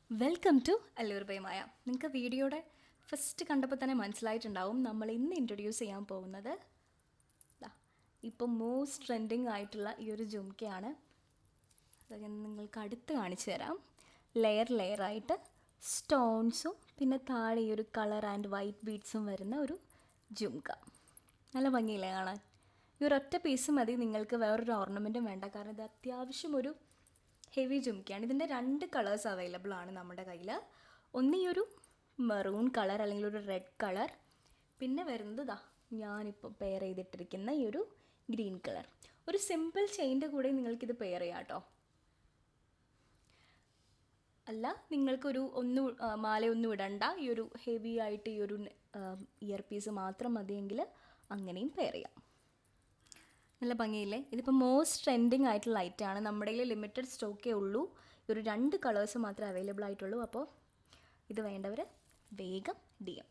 Welcome to അല്ലൂർ by മായ. നിങ്ങൾക്ക് വീഡിയോയുടെ first കണ്ടപ്പോൾ തന്നെ മനസ്സിലായിട്ടുണ്ടാവും നമ്മൾ ഇന്ന് ഇൻട്രൊഡ്യൂസ് ചെയ്യാൻ പോകുന്നത് ഇപ്പം മോസ്റ്റ് ട്രെൻഡിങ് ആയിട്ടുള്ള ഈ ഒരു ജുംക്കയാണ്. അതൊക്കെ നിങ്ങൾക്ക് അടുത്ത് കാണിച്ചു തരാം. ലെയറായിട്ട് സ്റ്റോൺസും പിന്നെ താഴെ ഈ ഒരു കളർ ആൻഡ് വൈറ്റ് ബീഡ്സും വരുന്ന ഒരു ജുംക്ക. നല്ല ഭംഗിയില്ലേ കാണാൻ? ഈ ഒരൊറ്റ പീസ് മതി, നിങ്ങൾക്ക് വേറൊരു ഓർണമെൻറ്റും വേണ്ട. കാരണം ഇത് അത്യാവശ്യം ഒരു ഹെവി ജുംക്കയാണ്. ഇതിൻ്റെ 2 കളേഴ്സ് അവൈലബിൾ ആണ് നമ്മുടെ കയ്യിൽ. ഒന്ന് ഈ ഒരു മെറൂൺ കളർ അല്ലെങ്കിൽ ഒരു റെഡ് കളർ, പിന്നെ വരുന്നത് ഞാനിപ്പോൾ പെയർ ചെയ്തിട്ടിരിക്കുന്ന ഈ ഒരു ഗ്രീൻ കളർ. ഒരു സിമ്പിൾ ചെയിൻ്റെ കൂടെ നിങ്ങൾക്കിത് പെയർ ചെയ്യാം കേട്ടോ. അല്ല നിങ്ങൾക്കൊരു മാലയൊന്നും ഇടണ്ട, ഈ ഒരു ഹെവി ആയിട്ട് ഈ ഒരു ഇയർ പീസ് മാത്രം മതിയെങ്കിൽ അങ്ങനെയും പെയർ ചെയ്യാം. നല്ല ഭംഗിയില്ലേ? ഇതിപ്പോൾ മോസ്റ്റ് ട്രെൻഡിങ് ആയിട്ടുള്ള ഐറ്റമാണ്. നമ്മുടെ കയ്യിൽ ലിമിറ്റഡ് സ്റ്റോക്കേ ഉള്ളൂ. ഒരു 2 കളേഴ്സ് മാത്രമേ അവൈലബിൾ ആയിട്ടുള്ളൂ. അപ്പോൾ ഇത് വേണ്ടവർ വേഗം DM.